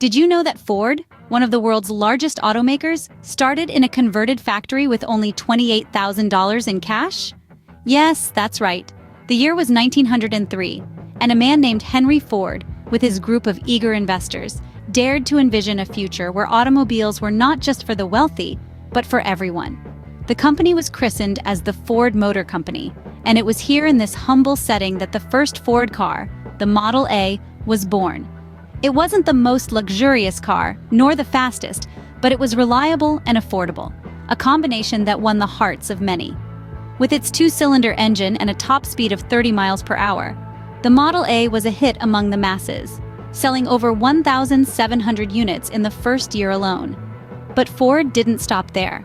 Did you know that Ford, one of the world's largest automakers, started in a converted factory with only $28,000 in cash? Yes, that's right. The year was 1903, and a man named Henry Ford, with his group of eager investors, dared to envision a future where automobiles were not just for the wealthy, but for everyone. The company was christened as the Ford Motor Company, and it was here in this humble setting that the first Ford car, the Model A, was born. It wasn't the most luxurious car, nor the fastest, but it was reliable and affordable, a combination that won the hearts of many. With its two-cylinder engine and a top speed of 30 miles per hour, the Model A was a hit among the masses, selling over 1,700 units in the first year alone. But Ford didn't stop there.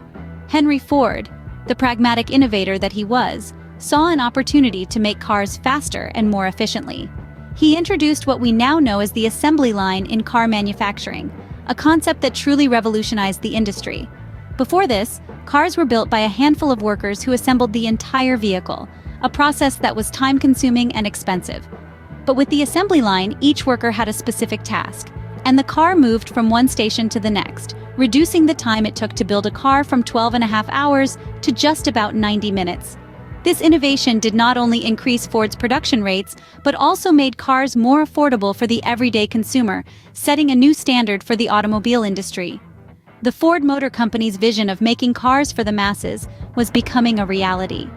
Henry Ford, the pragmatic innovator that he was, saw an opportunity to make cars faster and more efficiently. He introduced what we now know as the assembly line in car manufacturing, a concept that truly revolutionized the industry. Before this, cars were built by a handful of workers who assembled the entire vehicle, a process that was time-consuming and expensive. But with the assembly line, each worker had a specific task, and the car moved from one station to the next, reducing the time it took to build a car from 12.5 hours to just about 90 minutes. This innovation did not only increase Ford's production rates, but also made cars more affordable for the everyday consumer, setting a new standard for the automobile industry. The Ford Motor Company's vision of making cars for the masses was becoming a reality.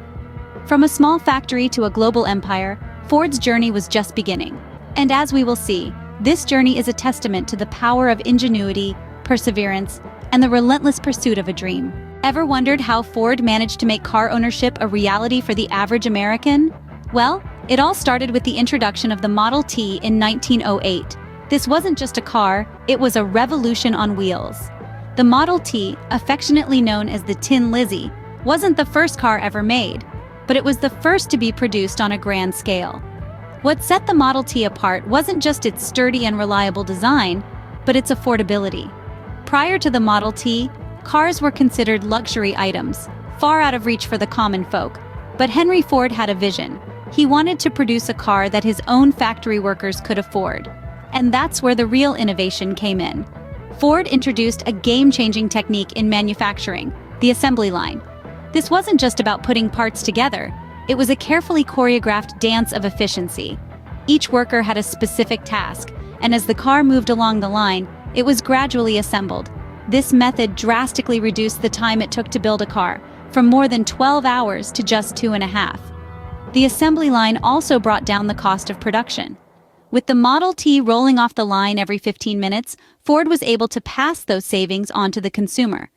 From a small factory to a global empire, Ford's journey was just beginning. And as we will see, this journey is a testament to the power of ingenuity, perseverance, and the relentless pursuit of a dream. Ever wondered how Ford managed to make car ownership a reality for the average American? Well, it all started with the introduction of the Model T in 1908. This wasn't just a car, it was a revolution on wheels. The Model T, affectionately known as the Tin Lizzie, wasn't the first car ever made, but it was the first to be produced on a grand scale. What set the Model T apart wasn't just its sturdy and reliable design, but its affordability. Prior to the Model T, cars were considered luxury items, far out of reach for the common folk. But Henry Ford had a vision. He wanted to produce a car that his own factory workers could afford. And that's where the real innovation came in. Ford introduced a game-changing technique in manufacturing, the assembly line. This wasn't just about putting parts together. It was a carefully choreographed dance of efficiency. Each worker had a specific task, and as the car moved along the line, it was gradually assembled. This method drastically reduced the time it took to build a car, from more than 12 hours to just 2.5. The assembly line also brought down the cost of production. With the Model T rolling off the line every 15 minutes, Ford was able to pass those savings on to the consumer.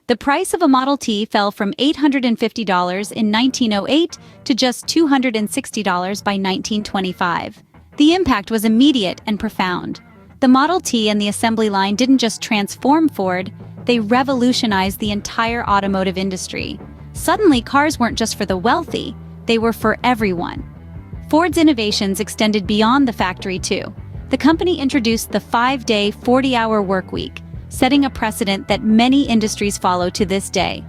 The price of a Model T fell from $850 in 1908 to just $260 by 1925. The impact was immediate and profound. The Model T and the assembly line didn't just transform Ford, they revolutionized the entire automotive industry. Suddenly, cars weren't just for the wealthy, they were for everyone. Ford's innovations extended beyond the factory too. The company introduced the 5-day, 40-hour work week, setting a precedent that many industries follow to this day.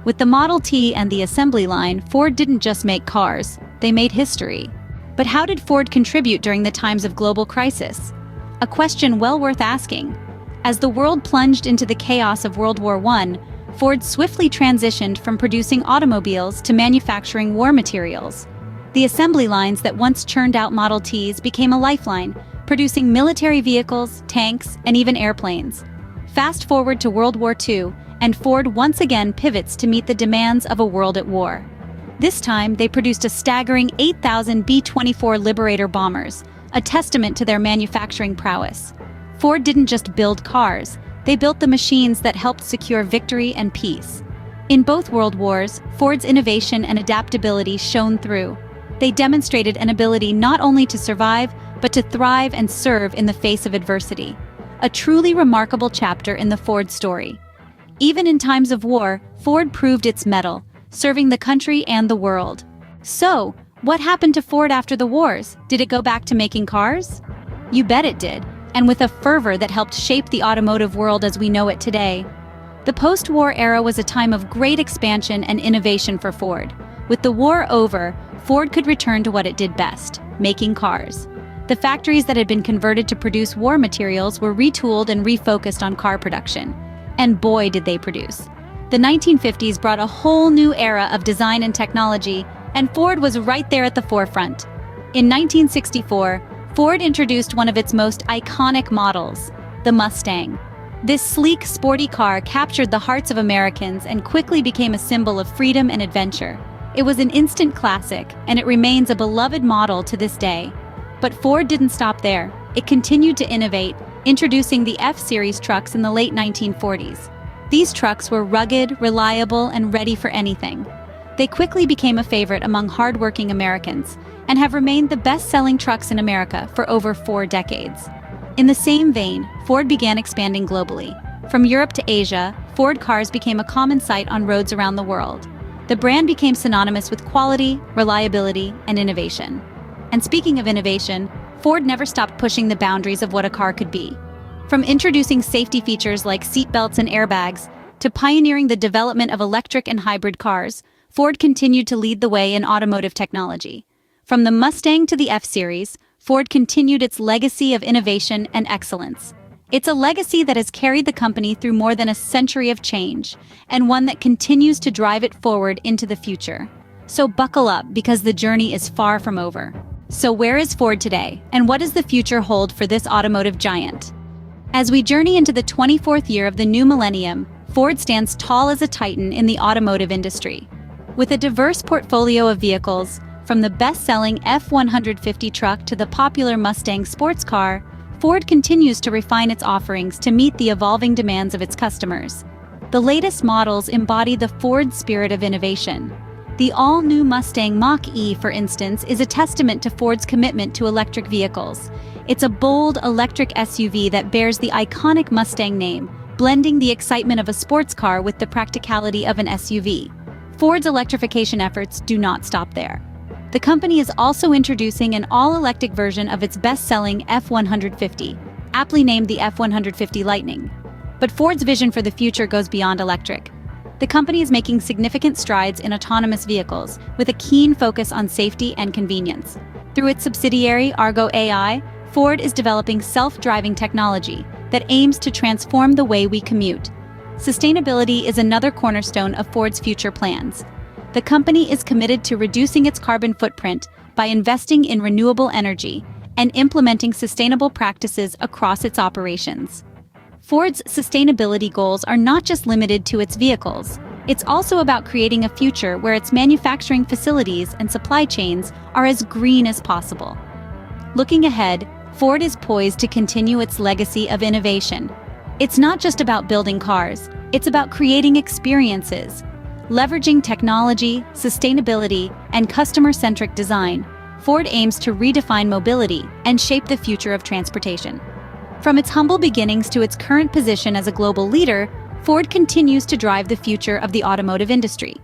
With the Model T and the assembly line, Ford didn't just make cars, they made history. But how did Ford contribute during the times of global crisis? A question well worth asking. As the world plunged into the chaos of World War I, Ford swiftly transitioned from producing automobiles to manufacturing war materials. The assembly lines that once churned out Model Ts became a lifeline, producing military vehicles, tanks, and even airplanes. Fast forward to World War II, and Ford once again pivots to meet the demands of a world at war. This time, they produced a staggering 8,000 B-24 Liberator bombers, a testament to their manufacturing prowess. Ford didn't just build cars, they built the machines that helped secure victory and peace. In both world wars, Ford's innovation and adaptability shone through. They demonstrated an ability not only to survive, but to thrive and serve in the face of adversity. A truly remarkable chapter in the Ford story. Even in times of war, Ford proved its mettle, serving the country and the world. So, what happened to Ford after the wars? Did it go back to making cars? You bet it did, and with a fervor that helped shape the automotive world as we know it today. The post-war era was a time of great expansion and innovation for Ford. With the war over, Ford could return to what it did best, making cars. The factories that had been converted to produce war materials were retooled and refocused on car production. And boy, did they produce. The 1950s brought a whole new era of design and technology, and Ford was right there at the forefront. In 1964, Ford introduced one of its most iconic models, the Mustang. This sleek, sporty car captured the hearts of Americans and quickly became a symbol of freedom and adventure. It was an instant classic, and it remains a beloved model to this day. But Ford didn't stop there. It continued to innovate, introducing the F-Series trucks in the late 1940s. These trucks were rugged, reliable, and ready for anything. They quickly became a favorite among hardworking Americans and have remained the best-selling trucks in America for over 4 decades. In the same vein, Ford began expanding globally. From Europe to Asia, Ford cars became a common sight on roads around the world. The brand became synonymous with quality, reliability, and innovation. And speaking of innovation, Ford never stopped pushing the boundaries of what a car could be. From introducing safety features like seatbelts and airbags, to pioneering the development of electric and hybrid cars, Ford continued to lead the way in automotive technology. From the Mustang to the F-Series, Ford continued its legacy of innovation and excellence. It's a legacy that has carried the company through more than a century of change, and one that continues to drive it forward into the future. So buckle up, because the journey is far from over. So where is Ford today, and what does the future hold for this automotive giant? As we journey into the 24th year of the new millennium, Ford stands tall as a titan in the automotive industry. With a diverse portfolio of vehicles, from the best-selling F-150 truck to the popular Mustang sports car, Ford continues to refine its offerings to meet the evolving demands of its customers. The latest models embody the Ford spirit of innovation. The all-new Mustang Mach-E, for instance, is a testament to Ford's commitment to electric vehicles. It's a bold electric SUV that bears the iconic Mustang name, blending the excitement of a sports car with the practicality of an SUV. Ford's electrification efforts do not stop there. The company is also introducing an all-electric version of its best-selling F-150, aptly named the F-150 Lightning. But Ford's vision for the future goes beyond electric. The company is making significant strides in autonomous vehicles, with a keen focus on safety and convenience. Through its subsidiary, Argo AI, Ford is developing self-driving technology that aims to transform the way we commute. Sustainability is another cornerstone of Ford's future plans. The company is committed to reducing its carbon footprint by investing in renewable energy and implementing sustainable practices across its operations. Ford's sustainability goals are not just limited to its vehicles. It's also about creating a future where its manufacturing facilities and supply chains are as green as possible. Looking ahead, Ford is poised to continue its legacy of innovation. It's not just about building cars, it's about creating experiences. Leveraging technology, sustainability, and customer-centric design, Ford aims to redefine mobility and shape the future of transportation. From its humble beginnings to its current position as a global leader, Ford continues to drive the future of the automotive industry.